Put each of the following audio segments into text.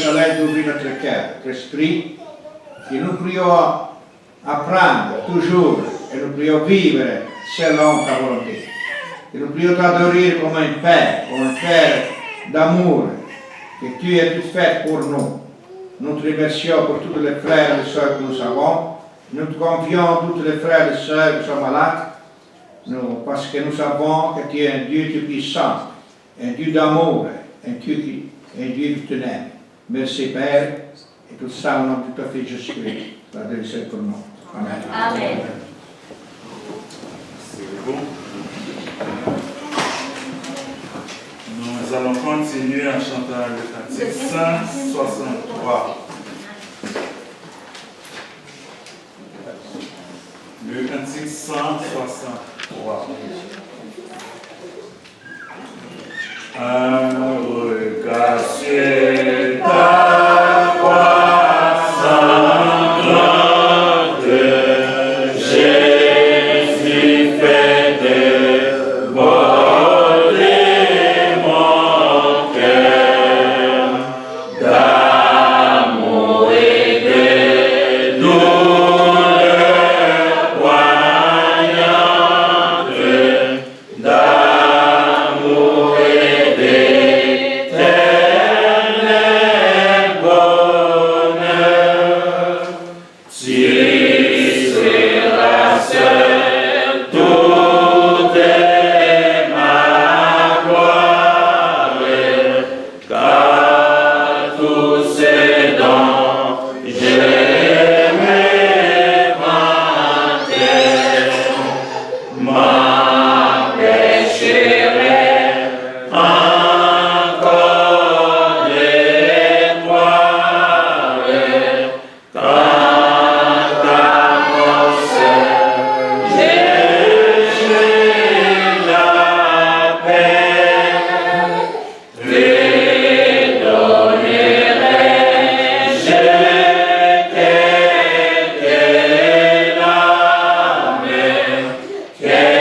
soleil d'ouvrir notre cœur, notre esprit, que nous prions apprendre toujours et nous prions vivre selon ta volonté. Que nous prions t'adorer comme un Père d'amour, que tu es tout fait pour nous. Nous te remercions pour tous les frères et sœurs que nous avons. Nous te confions tous les frères et sœurs qui sont malades, parce que nous savons que tu es un Dieu tout-puissant, un Dieu d'amour, un Dieu qui te aime. Merci Père, et tout ça au nom de ton Fils Jésus-Christ. La délice pour nous. Amen. Amen. Nous allons continuer à chanter le cantique 163. Le cantique 163. Un regard sur ta croix sanglante, Jésus fait déborder mon cœur d'amour et de douleur poignante, d'amour et d'éternel bonheur. Tu seras seul, tout est ma gloire, car tout ce dont je m'inventais m'empêcherait encore de croire quant à mon seul, j'ai la paix. Te donnerai-je quelques larmes, quelques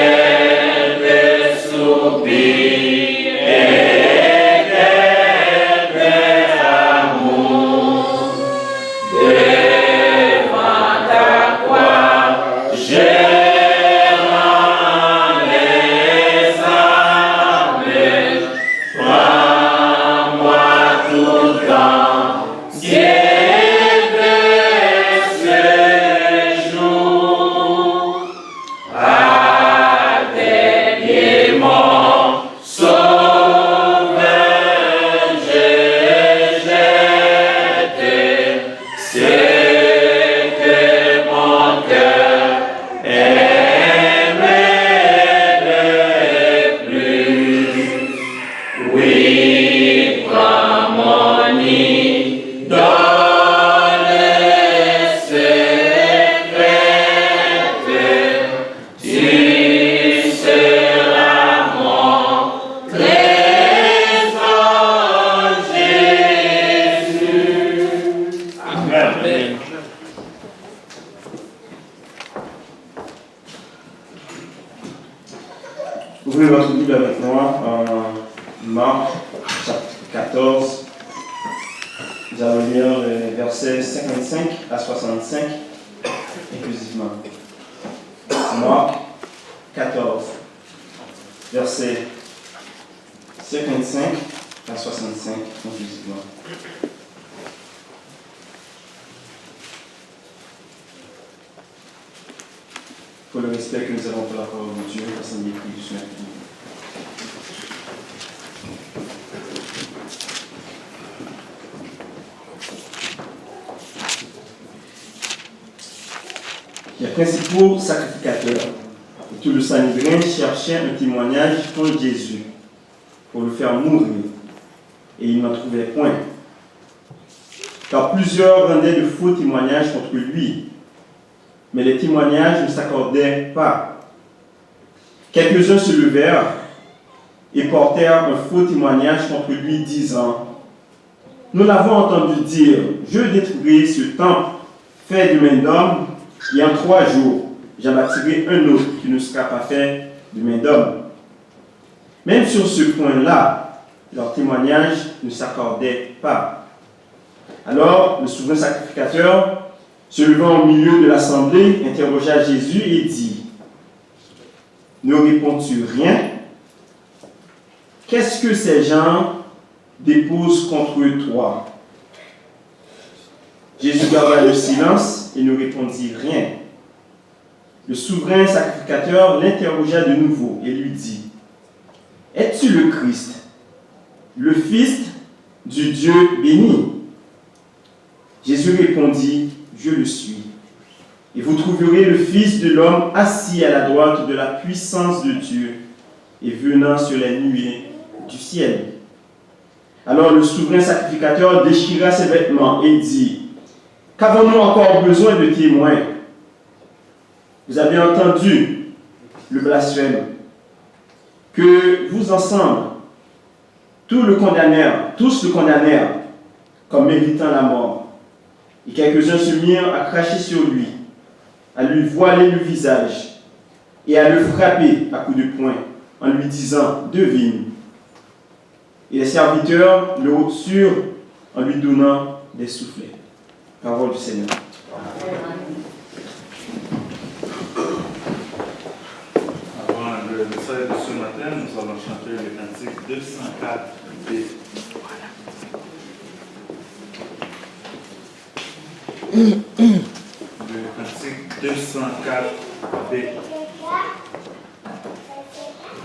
soupirs et quelques amours. Devant ta croix, je rends les âmes. Prends-moi tout le temps, Dieu de ce jour. Atteignez mon sauveur, je jette ce que mon cœur aimerait le plus. Oui, prends mon idole secrète, tu seras mon trésor, Jésus. Amen. Ouvrez votre Bible avec moi en Marc chapitre 14. Nous allons lire les versets 55 à 65 inclusivement. Marc 14, versets 55 à 65 inclusivement. Pour le respect que nous avons pour la parole de Dieu, la Sainte Écriture du Seigneur. Les principaux sacrificateurs et tout le Sanhédrin cherchaient un témoignage contre Jésus pour le faire mourir, et ils n'en trouvaient point. Car plusieurs rendaient de faux témoignages contre lui, mais les témoignages ne s'accordaient pas. Quelques-uns se levèrent et portèrent un faux témoignage contre lui, disant : Nous l'avons entendu dire, je détruirai ce temple fait de main d'homme, et en 3 jours, j'en bâtirai un autre qui ne sera pas fait de main d'homme. Même sur ce point-là, leur témoignage ne s'accordait pas. Alors, le souverain sacrificateur, se levant au milieu de l'assemblée, interrogea Jésus et dit, « Ne réponds-tu rien? Qu'est-ce que ces gens déposent contre toi? » Jésus garda le silence et ne répondit rien. Le souverain sacrificateur l'interrogea de nouveau et lui dit, « Es-tu le Christ, le Fils du Dieu béni? » Jésus répondit, « Je le suis. Et vous trouverez le Fils de l'homme assis à la droite de la puissance de Dieu et venant sur les nuées du ciel. » Alors le souverain sacrificateur déchira ses vêtements et dit, « Qu'avons-nous encore besoin de témoins? Vous avez entendu le blasphème, que vous ensemble, tous le condamnèrent comme méritant la mort. Et quelques-uns se mirent à cracher sur lui, à lui voiler le visage et à le frapper à coups de poing en lui disant, devine. Et les serviteurs le reçurent en lui donnant des soufflets. Parole du Seigneur. Avant le message de ce matin, nous allons chanter le cantique 204B. Le cantique 204B.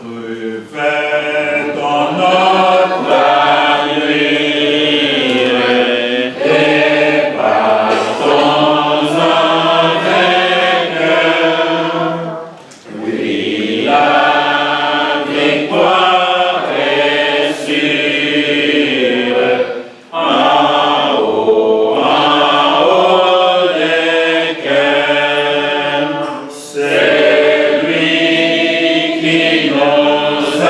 Refais ton ordre la nuit et partons avec eux. Oui, la victoire est sûre. En haut des cœurs, c'est lui qui nous a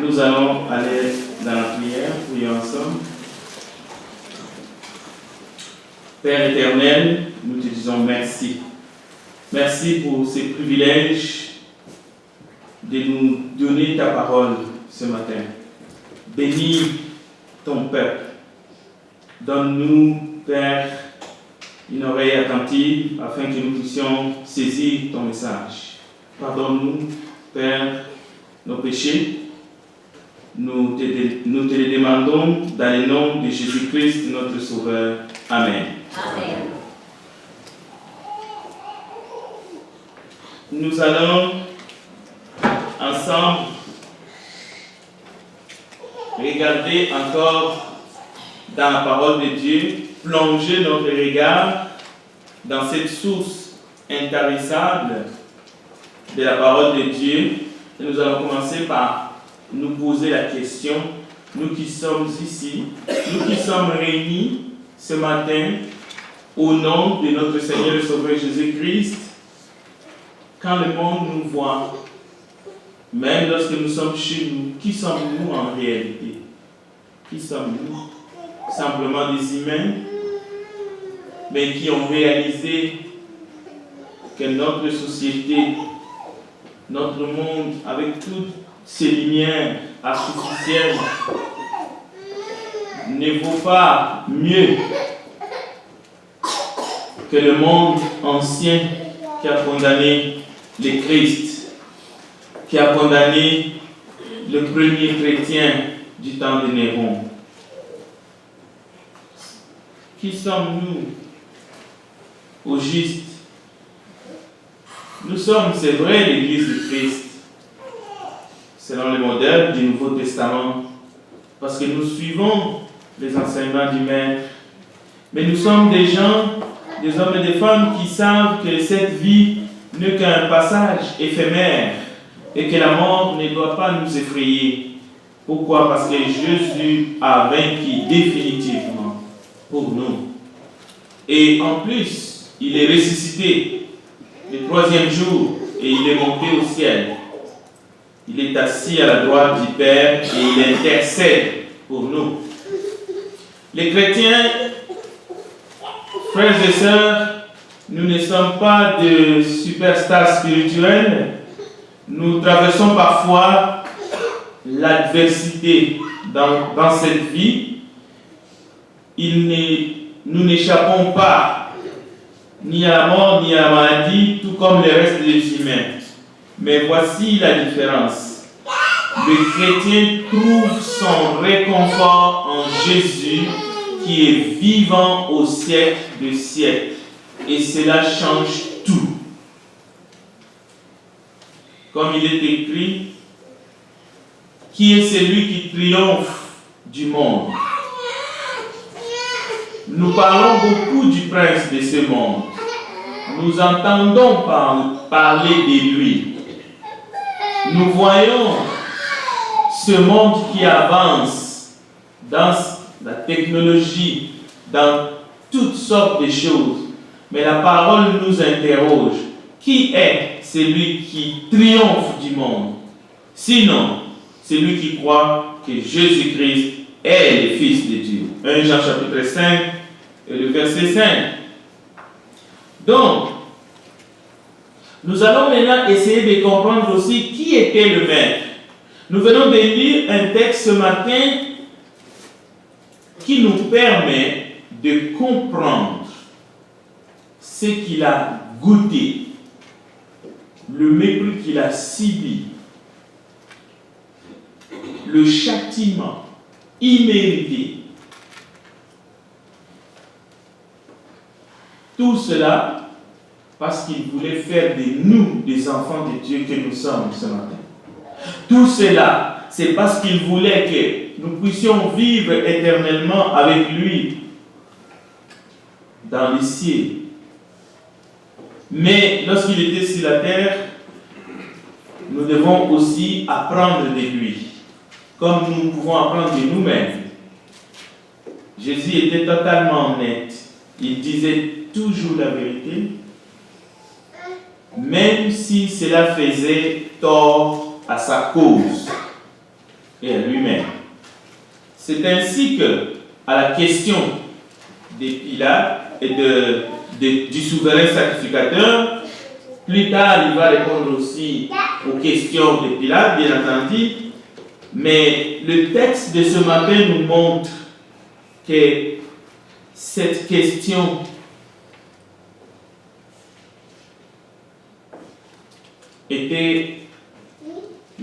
Nous allons aller dans la prière, prier ensemble. Père éternel, nous te disons merci. Merci pour ces privilèges de nous donner ta parole ce matin. Bénis ton peuple. Donne-nous, Père, une oreille attentive afin que nous puissions saisir ton message. Pardonne-nous, Père, nos péchés. Nous te les demandons dans le nom de Jésus-Christ, notre Sauveur. Amen. Amen. Nous allons ensemble regarder encore dans la parole de Dieu, plonger notre regard dans cette source intarissable de la parole de Dieu. Et nous allons commencer par nous poser la question, nous qui sommes ici, nous qui sommes réunis ce matin au nom de notre Seigneur et Sauveur Jésus-Christ, quand le monde nous voit, même lorsque nous sommes chez nous, qui sommes-nous en réalité? Qui sommes-nous? Simplement des humains, mais qui ont réalisé que notre société, notre monde, avec toutes ces lumières artificielles, ne vaut pas mieux que le monde ancien qui a condamné le Christ, qui a condamné le premier chrétien du temps de Néron. Qui sommes-nous au juste? Nous sommes, c'est vrai, l'Église du Christ, selon le modèle du Nouveau Testament, parce que nous suivons les enseignements du Maître. Mais nous sommes des gens, des hommes et des femmes qui savent que cette vie n'est qu'un passage éphémère et que la mort ne doit pas nous effrayer. Pourquoi? Parce que Jésus a vaincu définitivement pour nous. Et en plus, il est ressuscité le troisième jour et il est monté au ciel. Il est assis à la droite du Père et il intercède pour nous. Les chrétiens, frères et sœurs, nous ne sommes pas de superstars spirituels. Nous traversons parfois l'adversité dans cette vie. Nous n'échappons pas ni à la mort ni à la maladie, tout comme les restes des humains. Mais voici la différence. Le chrétien trouve son réconfort en Jésus qui est vivant au siècle des siècles. Et cela change tout. Comme il est écrit, qui est celui qui triomphe du monde? Nous parlons beaucoup du prince de ce monde. Nous entendons parler de lui. Nous voyons ce monde qui avance dans la technologie, dans toutes sortes de choses. Mais la parole nous interroge. Qui est celui qui triomphe du monde? Sinon, celui qui croit que Jésus-Christ est le Fils de Dieu. 1 Jean chapitre 5 et le verset 5. Donc, nous allons maintenant essayer de comprendre aussi qui était le Maître. Nous venons de lire un texte ce matin qui nous permet de comprendre ce qu'il a goûté, le mépris qu'il a subi, le châtiment immérité. Tout cela parce qu'il voulait faire de nous des enfants de Dieu que nous sommes ce matin. Tout cela, c'est parce qu'il voulait que nous puissions vivre éternellement avec lui dans les cieux. Mais lorsqu'il était sur la terre, nous devons aussi apprendre de lui, comme nous pouvons apprendre de nous-mêmes. Jésus était totalement honnête. Il disait toujours la vérité, même si cela faisait tort à sa cause. et à lui-même. C'est ainsi que, à la question des Pilates et du souverain sacrificateur, plus tard il va répondre aussi aux questions des Pilates, bien entendu, mais le texte de ce matin nous montre que cette question était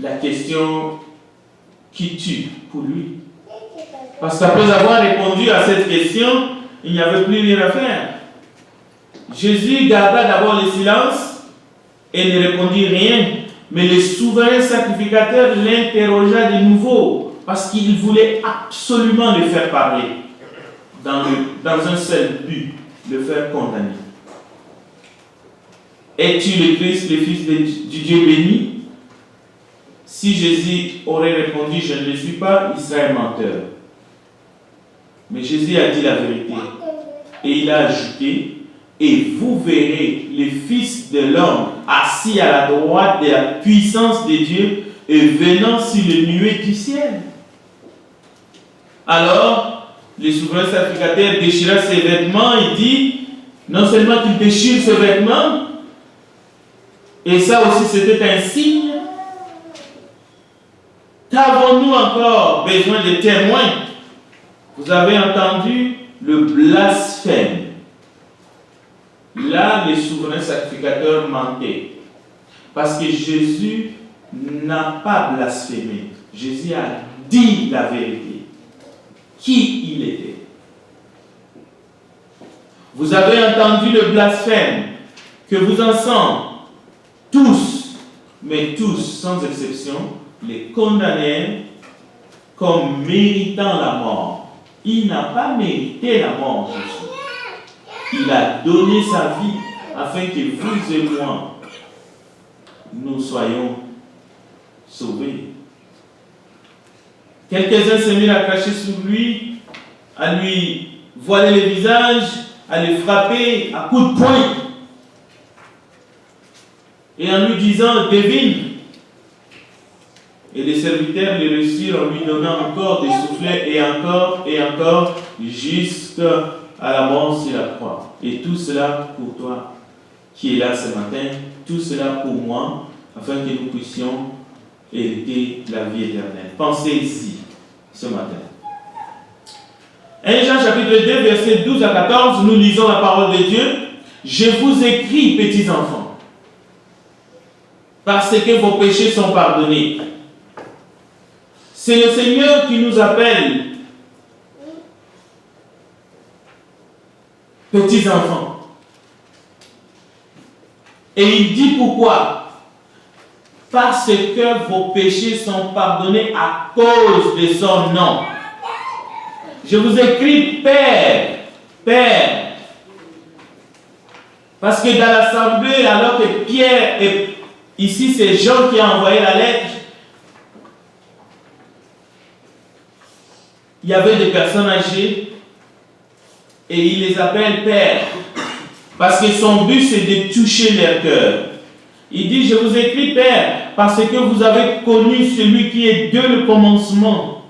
la question qui tue pour lui. Parce qu'après avoir répondu à cette question, il n'y avait plus rien à faire. Jésus garda d'abord le silence et ne répondit rien. Mais le souverain sacrificateur l'interrogea de nouveau parce qu'il voulait absolument le faire parler dans un seul but, le faire condamner. Es-tu le Christ, le Fils du Dieu béni? Si Jésus aurait répondu, je ne le suis pas, il serait un menteur. Mais Jésus a dit la vérité. Et il a ajouté, et vous verrez le Fils de l'homme assis à la droite de la puissance de Dieu et venant sur le nuée du ciel. Alors, le souverain sacrificateur déchira ses vêtements et dit, non seulement qu'il déchire ses vêtements, et ça aussi c'était un signe. Qu'avons-nous encore besoin de témoins? Vous avez entendu le blasphème. Là, le souverain sacrificateur mentait. Parce que Jésus n'a pas blasphémé. Jésus a dit la vérité. Qui il était. Vous avez entendu le blasphème que vous ensemble, tous, mais tous, sans exception, les condamnèrent comme méritant la mort. Il n'a pas mérité la mort, Jésus. Il a donné sa vie afin que vous et moi, nous soyons sauvés. Quelques-uns se mirent à cracher sur lui, à lui voiler le visage, à le frapper à coups de poing, et en lui disant, devine. Et les serviteurs le réussirent en lui donnant encore des soufflets et encore, jusqu'à la mort sur la croix. Et tout cela pour toi qui es là ce matin, tout cela pour moi, afin que nous puissions hériter la vie éternelle. Pensez-y ce matin. 1 Jean chapitre 2, versets 12 à 14, nous lisons la parole de Dieu. Je vous écris, petits enfants, parce que vos péchés sont pardonnés. C'est le Seigneur qui nous appelle petits enfants. Et il dit pourquoi? Parce que vos péchés sont pardonnés à cause de son nom. Je vous écris Père, Père. Parce que dans l'assemblée, alors que Pierre est ici, c'est Jean qui a envoyé la lettre, il y avait des personnes âgées et il les appelle Père. Parce que son but, c'est de toucher leur cœur. Il dit, je vous écris Père, parce que vous avez connu celui qui est de le commencement.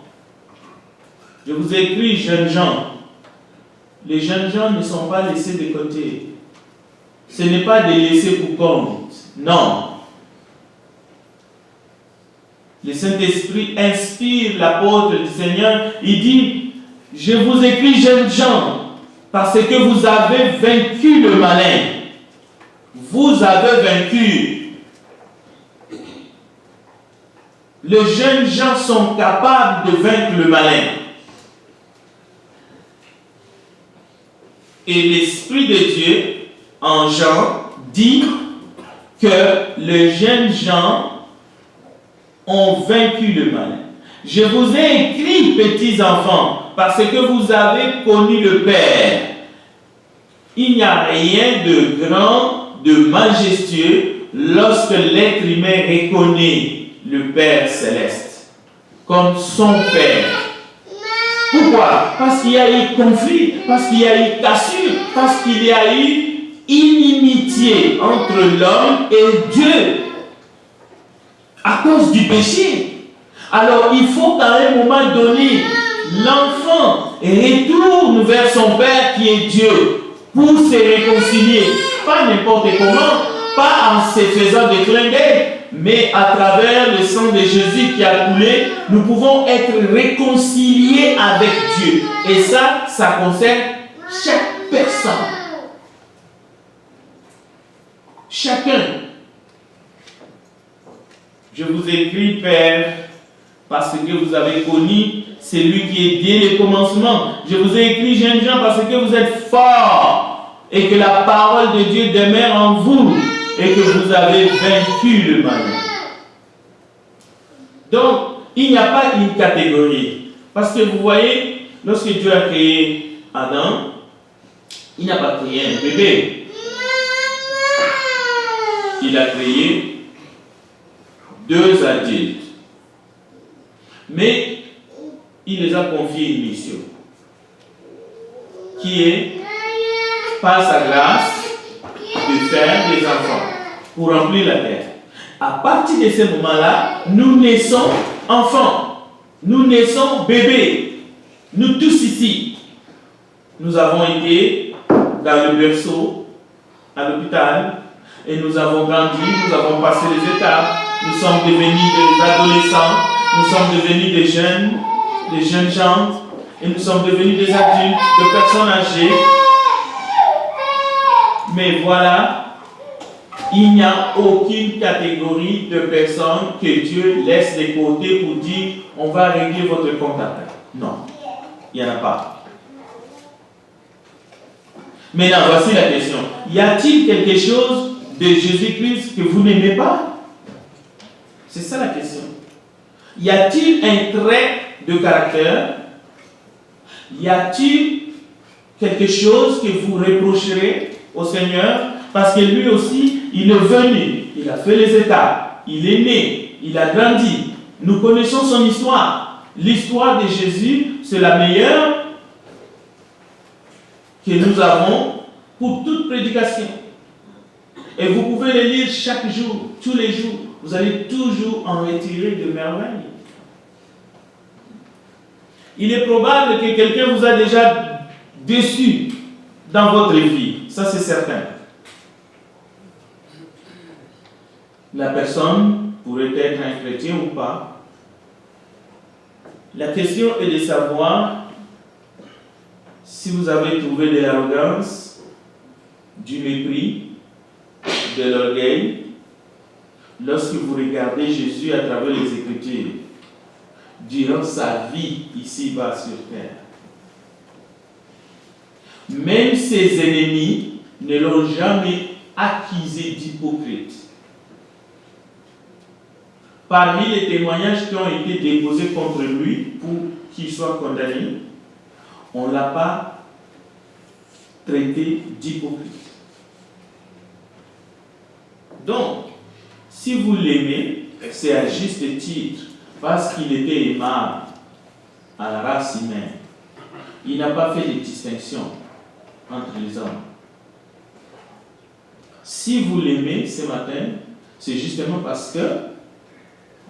Je vous écris, jeunes gens. Les jeunes gens ne sont pas laissés de côté. Ce n'est pas de laisser pour compte. Non. Le Saint-Esprit inspire l'apôtre du Seigneur. Il dit, je vous écris, jeunes gens, parce que vous avez vaincu le malin. Vous avez vaincu. Les jeunes gens sont capables de vaincre le malin. Et l'Esprit de Dieu, en Jean, dit que les jeunes gens ont vaincu le malin. Je vous ai écrit, petits enfants, parce que vous avez connu le Père. Il n'y a rien de grand, de majestueux, lorsque l'être humain reconnaît le Père céleste comme son Père. Pourquoi? Parce qu'il y a eu conflit, parce qu'il y a eu cassure, parce qu'il y a eu inimitié entre l'homme et Dieu à cause du péché. Alors il faut qu'à un moment donné, l'enfant retourne vers son Père qui est Dieu pour se réconcilier. Pas n'importe comment, pas en se faisant des clins d'œil, mais à travers le sang de Jésus qui a coulé, nous pouvons être réconciliés avec Dieu. Et ça concerne chaque personne. Chacun. Je vous écris, Père, parce que vous avez connu celui qui est dès le commencement. Je vous ai écrit, jeunes gens, parce que vous êtes forts et que la parole de Dieu demeure en vous et que vous avez vaincu le mal. Donc, il n'y a pas une catégorie. Parce que vous voyez, lorsque Dieu a créé Adam, il n'a pas créé un bébé. Il a créé 2 adultes. Mais il les a confié une mission qui est, par sa grâce, de faire des enfants pour remplir la terre. À partir de ce moment-là, nous naissons enfants, nous naissons bébés. Nous tous ici, nous avons été dans le berceau, à l'hôpital, et nous avons grandi, nous avons passé les étapes, nous sommes devenus des adolescents, nous sommes devenus des jeunes gens, et nous sommes devenus des adultes, des personnes âgées. Mais voilà, il n'y a aucune catégorie de personnes que Dieu laisse de côté pour dire on va régler votre compte après. Non, il n'y en a pas. Maintenant, voici la question. Y a-t-il quelque chose de Jésus-Christ que vous n'aimez pas? C'est ça la question. Y a-t-il un trait de caractère? Y a-t-il quelque chose que vous reprocherez au Seigneur? Parce que lui aussi, il est venu, il a fait les étapes, il est né, il a grandi. Nous connaissons son histoire. L'histoire de Jésus, c'est la meilleure que nous avons pour toute prédication. Et vous pouvez le lire chaque jour, tous les jours. Vous allez toujours en retirer de merveilles. Il est probable que quelqu'un vous a déjà déçu dans votre vie. Ça, c'est certain. La personne pourrait être un chrétien ou pas. La question est de savoir si vous avez trouvé de l'arrogance, du mépris, de l'orgueil, lorsque vous regardez Jésus à travers les Écritures, durant sa vie ici-bas sur terre. Même ses ennemis ne l'ont jamais accusé d'hypocrite. Parmi les témoignages qui ont été déposés contre lui pour qu'il soit condamné, on ne l'a pas traité d'hypocrite. Donc, si vous l'aimez, c'est à juste titre, parce qu'il était aimable à la race humaine. Il n'a pas fait de distinction entre les hommes. Si vous l'aimez ce matin, c'est justement parce que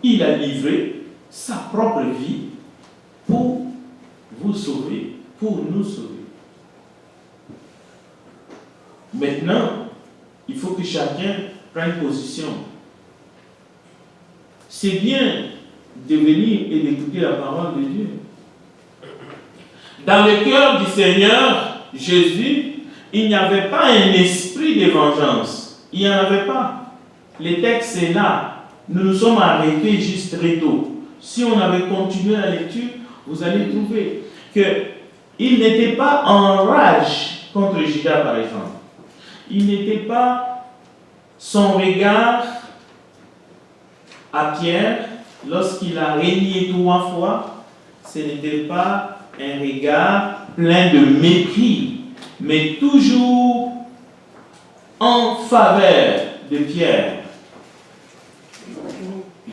il a livré sa propre vie pour vous sauver, pour nous sauver. Maintenant, il faut que chacun prenne position. C'est bien de venir et d'écouter la parole de Dieu. Dans le cœur du Seigneur Jésus, il n'y avait pas un esprit de vengeance. Il n'y en avait pas. Le texte est là. Nous nous sommes arrêtés juste très tôt. Si on avait continué la lecture, vous allez trouver qu'il n'était pas en rage contre Judas, par exemple. Il n'était pas son regard à Pierre lorsqu'il a régné 3 fois. Ce n'était pas un regard plein de mépris, mais toujours en faveur de Pierre.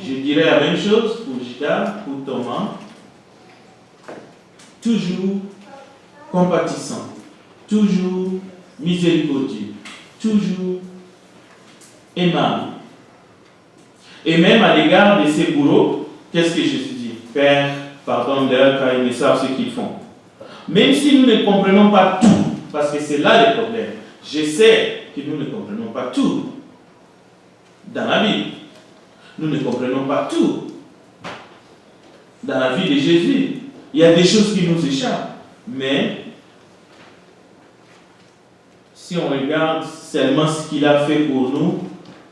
Je dirais la même chose pour Judas, pour Thomas. Toujours compatissant, toujours miséricordieux, toujours aimable. Et même à l'égard de ses bourreaux, qu'est-ce que Jésus Père, pardonne-leur car ils ne savent ce qu'ils font. Même si nous ne comprenons pas tout, parce que c'est là le problème. Je sais que nous ne comprenons pas tout dans la Bible. Nous ne comprenons pas tout dans la vie de Jésus. Il y a des choses qui nous échappent. Mais si on regarde seulement ce qu'il a fait pour nous,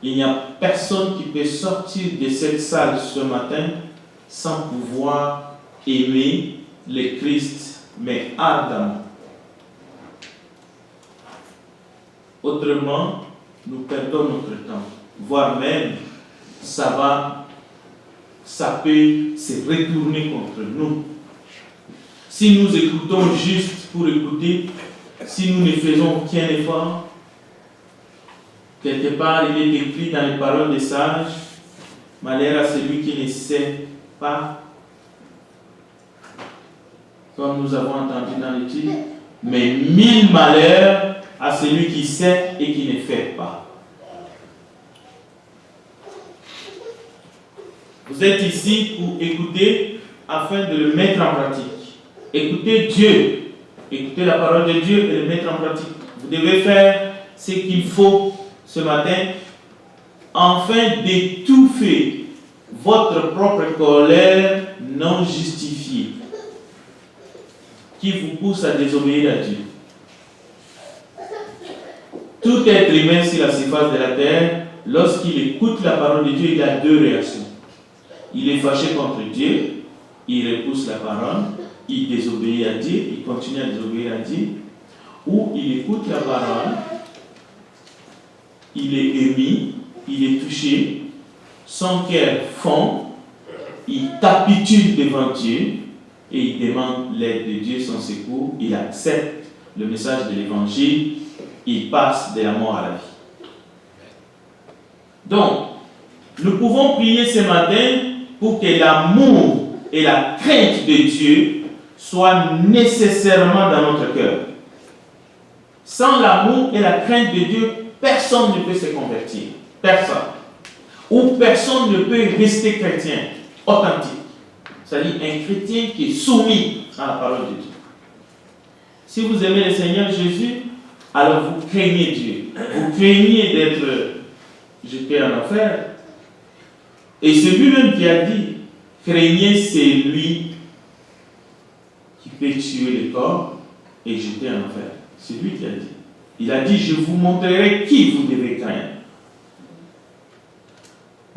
il n'y a personne qui peut sortir de cette salle ce matin sans pouvoir aimer le Christ, mais ardemment. Autrement, nous perdons notre temps, voire même ça peut se retourner contre nous. Si nous écoutons juste pour écouter, si nous ne faisons aucun effort, quelque part il est écrit dans les paroles des sages, malheur à celui qui ne sait pas, comme nous avons entendu dans le titre, mais 1000 malheurs à celui qui sait et qui ne fait pas. Vous êtes ici pour écouter afin de le mettre en pratique. Écoutez Dieu, écoutez la parole de Dieu et le mettre en pratique. Vous devez faire ce qu'il faut ce matin afin d'étouffer votre propre colère non justifiée qui vous pousse à désobéir à Dieu. Tout être humain sur la surface de la terre, lorsqu'il écoute la parole de Dieu, il a deux réactions. Il est fâché contre Dieu, il repousse la parole, il désobéit à Dieu, il continue à désobéir à Dieu, ou il écoute la parole, il est ému, il est touché, son cœur fond, il capitule devant Dieu et il demande l'aide de Dieu, son secours, il accepte le message de l'évangile, il passe de la mort à la vie. Donc, nous pouvons prier ce matin pour que l'amour et la crainte de Dieu soient nécessairement dans notre cœur. Sans l'amour et la crainte de Dieu, personne ne peut se convertir. Personne. Ou personne ne peut rester chrétien, authentique. C'est-à-dire un chrétien qui est soumis à la parole de Dieu. Si vous aimez le Seigneur Jésus, alors vous craignez Dieu. Vous craignez d'être jeté en enfer. Et c'est lui-même qui a dit, craignez celui qui peut tuer le corps et jeter en enfer. C'est lui qui a dit. Il a dit, je vous montrerai qui vous devez craindre.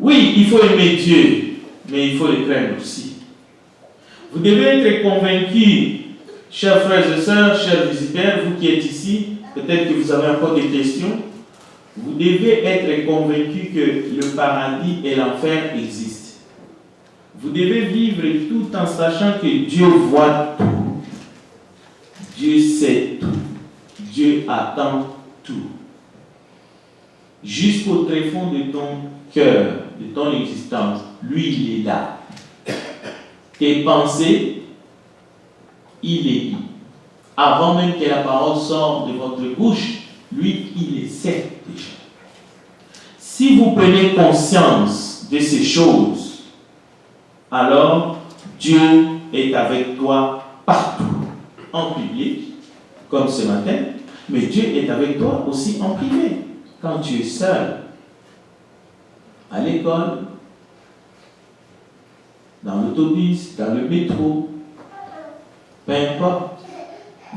Oui, il faut aimer Dieu, mais il faut le craindre aussi. Vous devez être convaincus, chers frères et sœurs, chers visiteurs, vous qui êtes ici, peut-être que vous avez encore des questions. Vous devez être convaincus que le paradis et l'enfer existent. Vous devez vivre tout en sachant que Dieu voit tout. Dieu sait tout. Dieu attend tout. Jusqu'au tréfonds de ton cœur, de ton existence, lui, il est là. Tes pensées, il les lit. Avant même que la parole sorte de votre bouche, lui, il les sait déjà. Si vous prenez conscience de ces choses, alors Dieu est avec toi partout, en public, comme ce matin, mais Dieu est avec toi aussi en privé, quand tu es seul, à l'école, dans l'autobus, dans le métro, peu importe,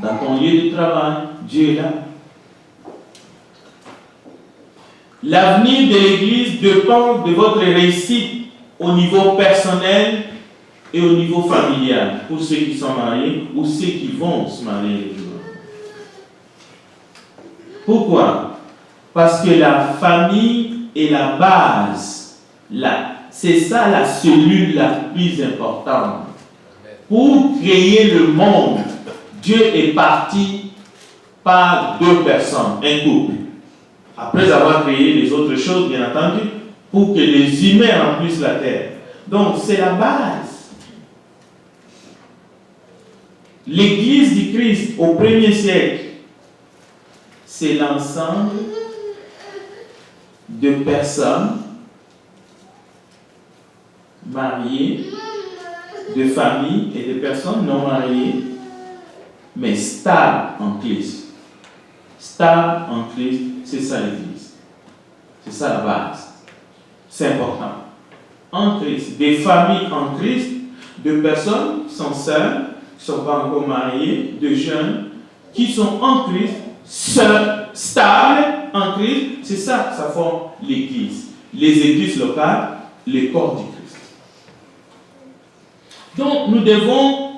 dans ton lieu de travail, Dieu est là. L'avenir de l'Église dépend de votre réussite au niveau personnel et au niveau familial, pour ceux qui sont mariés ou ceux qui vont se marier. Pourquoi? Parce que la famille est la base. C'est ça la cellule la plus importante. Pour créer le monde, Dieu est parti par deux personnes, un couple. Après avoir créé les autres choses, bien entendu, pour que les humains remplissent la terre. Donc, c'est la base. L'Église du Christ au 1er siècle, c'est l'ensemble de personnes mariées de familles et de personnes non mariées, mais stables en Christ. Stables en Christ, c'est ça l'Église. C'est ça la base. C'est important. En Christ, des familles en Christ, de personnes qui sont seules, qui ne sont pas encore mariées, de jeunes, qui sont en Christ, seuls, stables en Christ, c'est ça, ça forme l'Église. Les églises locales, les corps du Christ. Donc, nous devons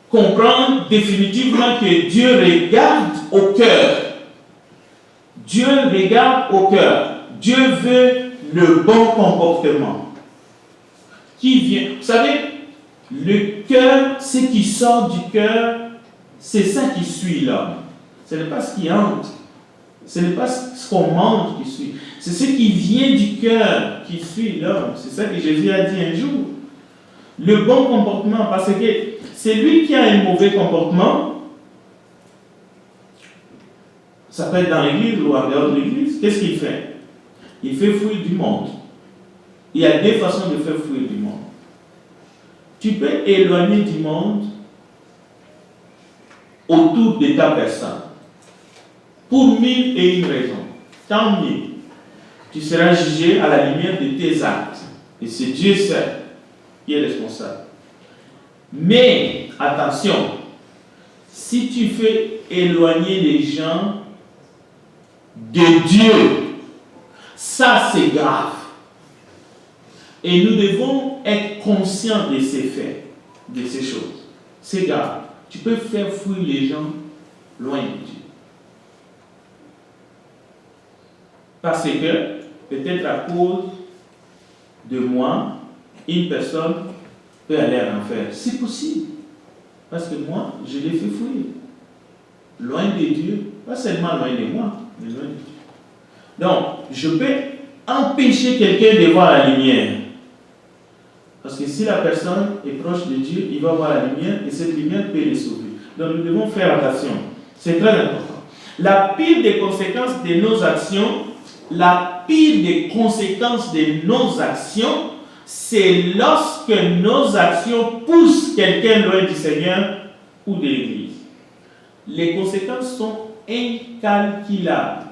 comprendre définitivement que Dieu regarde au cœur. Dieu regarde au cœur. Dieu veut le bon comportement. Qui vient, vous savez, le cœur, ce qui sort du cœur, c'est ça qui suit l'homme. Ce n'est pas ce qui entre. Ce n'est pas ce qu'on mange qui suit. C'est ce qui vient du cœur qui suit l'homme. C'est ça que Jésus a dit un jour. Le bon comportement, parce que c'est lui qui a un mauvais comportement. Ça peut être dans l'église ou en dehors de l'église. Qu'est-ce qu'il fait? Il fait fuir du monde. Il y a deux façons de faire fuir du monde. Tu peux éloigner du monde autour de ta personne. Pour 1001 raisons. Tant mieux. Tu seras jugé à la lumière de tes actes. Et c'est Dieu seul qui est responsable. Mais, attention, si tu fais éloigner les gens de Dieu, ça c'est grave. Et nous devons être conscients de ces faits, de ces choses. C'est grave. Tu peux faire fuir les gens loin de Dieu. Parce que, peut-être à cause de moi, une personne peut aller en enfer. C'est possible. Parce que moi, je l'ai fait fuir. Loin de Dieu. Pas seulement loin de moi, mais loin de Dieu. Donc, je peux empêcher quelqu'un de voir la lumière. Parce que si la personne est proche de Dieu, il va voir la lumière et cette lumière peut les sauver. Donc, nous devons faire attention. C'est très important. La pire des conséquences de nos actions, c'est lorsque nos actions poussent quelqu'un loin du Seigneur ou de l'Église. Les conséquences sont incalculables.